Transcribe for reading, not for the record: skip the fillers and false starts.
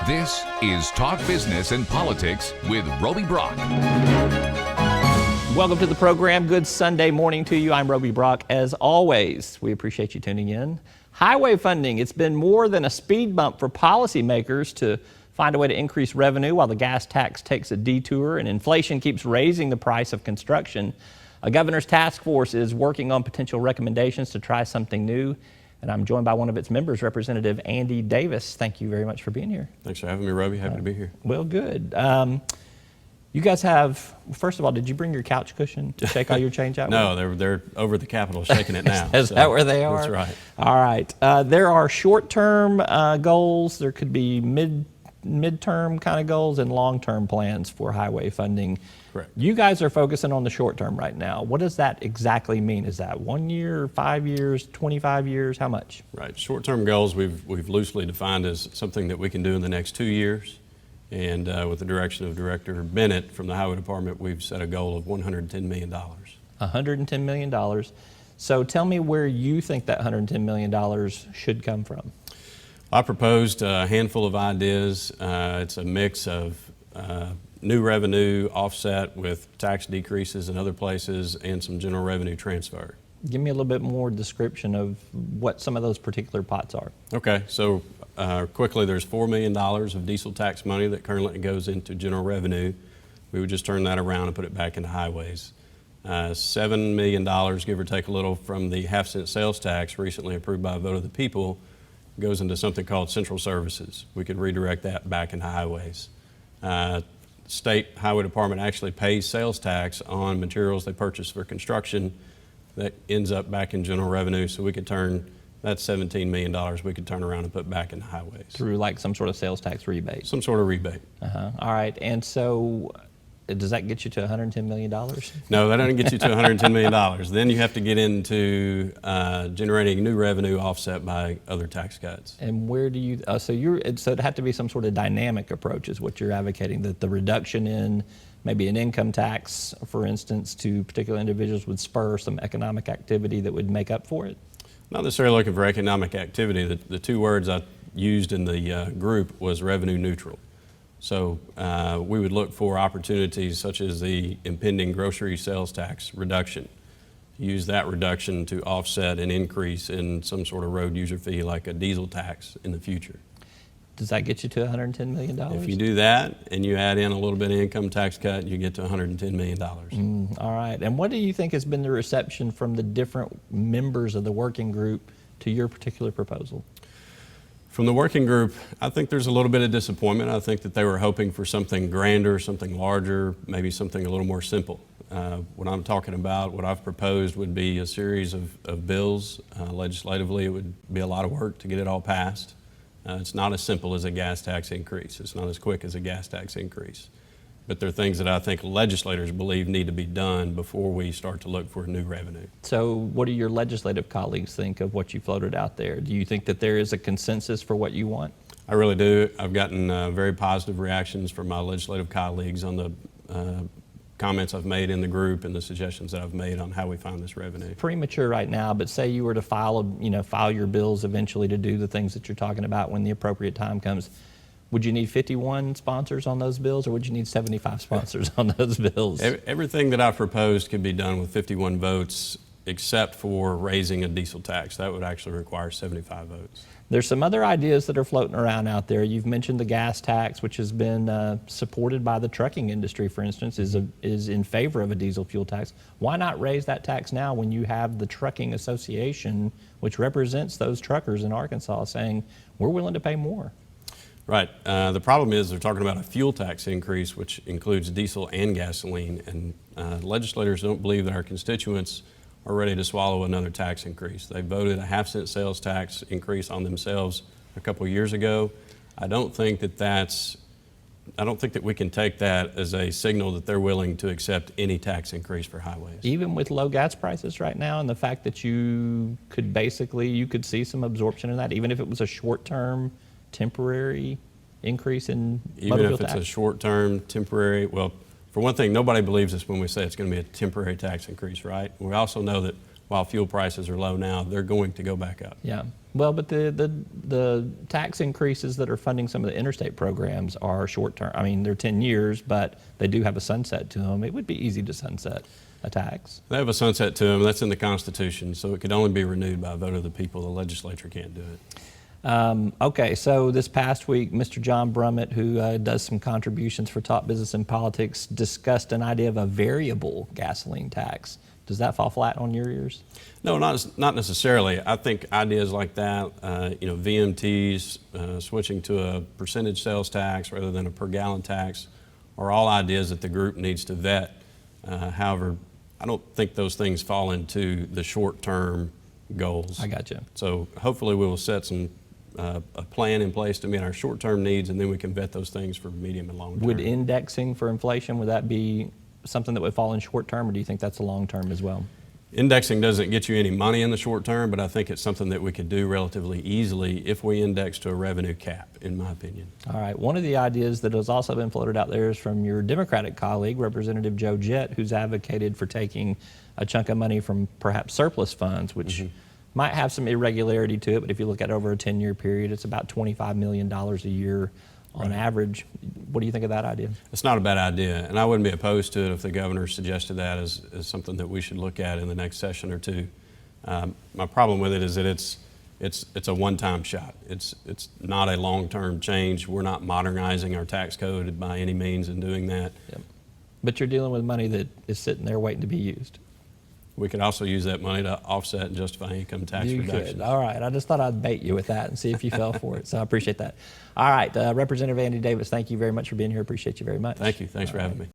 This is Talk Business and Politics with Roby Brock. Welcome to the program. Good Sunday morning to you. I'm Roby Brock. As always, we appreciate you tuning in. Highway funding. It's been more than a speed bump for policymakers to find a way to increase revenue while the gas tax takes a detour and inflation keeps raising the price of construction. A governor's task force is working on potential recommendations to try something new. And I'm joined by one of its members, Representative Andy Davis. Thank you very much for being here. Thanks for having me, Roby. Happy to be here. Well, good. You guys have, first of all, did you bring your couch cushion to shake all your change out? No, they're over the Capitol shaking it now. Is that where they are? That's right. All right. There are short-term goals. There could be midterm kind of goals and long-term plans for highway funding. Correct. You guys are focusing on the short term right now. What does that exactly mean? Is that 1 year, 5 years, 25 years? How much? Right. Short-term goals we've loosely defined as something that we can do in the next 2 years. And with the direction of Director Bennett from the Highway Department, we've set a goal of $110 million. $110 million. So tell me where you think that $110 million should come from. I proposed a handful of ideas. It's a mix of new revenue offset with tax decreases in other places and some general revenue transfer. Give me a little bit more description of what some of those particular pots are. Okay, so quickly, there's $4 million of diesel tax money that currently goes into general revenue. We would just turn that around and put it back into highways. $7 million, give or take a little, from the half-cent sales tax recently approved by a vote of the people goes into something called central services. We could redirect that back into highways. State Highway Department actually pays sales tax on materials they purchase for construction that ends up back in general revenue, so we could turn that $17 million we could turn around and put back into highways. Through like some sort of sales tax rebate? Some sort of rebate. All right, and so does that get you to $110 million? No, that doesn't get you to $110 million. Then you have to get into generating new revenue offset by other tax cuts. And where do you, so it'd have to be some sort of dynamic approach is what you're advocating, that the reduction in maybe an income tax, for instance, to particular individuals would spur some economic activity that would make up for it? Not necessarily looking for economic activity. The two words I used in the group was revenue neutral. So we would look for opportunities such as the impending grocery sales tax reduction. Use that reduction to offset an increase in some sort of road user fee like a diesel tax in the future. Does that get you to $110 million? If you do that and you add in a little bit of income tax cut, you get to $110 million. All right. And what do you think has been the reception from the different members of the working group to your particular proposal? From the working group, I think there's a little bit of disappointment. I think that they were hoping for something grander, something larger, maybe something a little more simple. What I'm talking about, what I've proposed would be a series of bills. Legislatively, it would be a lot of work to get it all passed. It's not as simple as a gas tax increase. It's not as quick as a gas tax increase. But there are things that I think legislators believe need to be done before we start to look for new revenue. So what do your legislative colleagues think of what you floated out there? Do you think that there is a consensus for what you want? I really do. I've gotten very positive reactions from my legislative colleagues on the comments I've made in the group and the suggestions that I've made on how we find this revenue. Premature right now, but say you were to file your bills eventually to do the things that you're talking about when the appropriate time comes. Would you need 51 sponsors on those bills, or would you need 75 sponsors on those bills? Everything that I've proposed could be done with 51 votes, except for raising a diesel tax. That would actually require 75 votes. There's some other ideas that are floating around out there. You've mentioned the gas tax, which has been supported by the trucking industry, for instance, is in favor of a diesel fuel tax. Why not raise that tax now when you have the Trucking Association, which represents those truckers in Arkansas, saying, we're willing to pay more? Right. The problem is they're talking about a fuel tax increase, which includes diesel and gasoline, and legislators don't believe that our constituents are ready to swallow another tax increase. They voted a half-cent sales tax increase on themselves a couple of years ago. I don't think that we can take that as a signal that they're willing to accept any tax increase for highways. Even with low gas prices right now, and the fact that you could see some absorption in that, even if it was a short-term, temporary increase in motor fuel tax? Even if it's a short-term, temporary, well, for one thing, nobody believes us when we say it's going to be a temporary tax increase, right? We also know that while fuel prices are low now, they're going to go back up. Yeah. Well, but the tax increases that are funding some of the interstate programs are short term. I mean, they're 10 years, but they do have a sunset to them. It would be easy to sunset a tax. They have a sunset to them. That's in the Constitution, so it could only be renewed by a vote of the people. The legislature can't do it. Okay, so this past week, Mr. John Brummett, who does some contributions for Talk Business and Politics, discussed an idea of a variable gasoline tax. Does that fall flat on your ears? No, not necessarily. I think ideas like that, VMTs, switching to a percentage sales tax rather than a per gallon tax, are all ideas that the group needs to vet. However, I don't think those things fall into the short-term goals. I got you. So hopefully we will set a plan in place to meet our short-term needs, and then we can vet those things for medium and long term. Would indexing for inflation, would that be something that would fall in short term, or do you think that's a long term as well? Indexing doesn't get you any money in the short term, but I think it's something that we could do relatively easily if we index to a revenue cap, in my opinion. All right. One of the ideas that has also been floated out there is from your Democratic colleague, Representative Joe Jett, who's advocated for taking a chunk of money from perhaps surplus funds, which might have some irregularity to it, but if you look at over a 10-year period, it's about $25 million a year on average. What do you think of that idea? It's not a bad idea, and I wouldn't be opposed to it if the governor suggested that as something that we should look at in the next session or two. My problem with it is that it's a one-time shot. It's not a long-term change. We're not modernizing our tax code by any means in doing that. Yep. But you're dealing with money that is sitting there waiting to be used. We could also use that money to offset and justify income tax You reductions. could. All right. I just thought I'd bait you with that and see if you fell for it. So I appreciate that. All right. Representative Andy Davis, thank you very much for being here. Appreciate you very much. Thank you. Thanks for having me.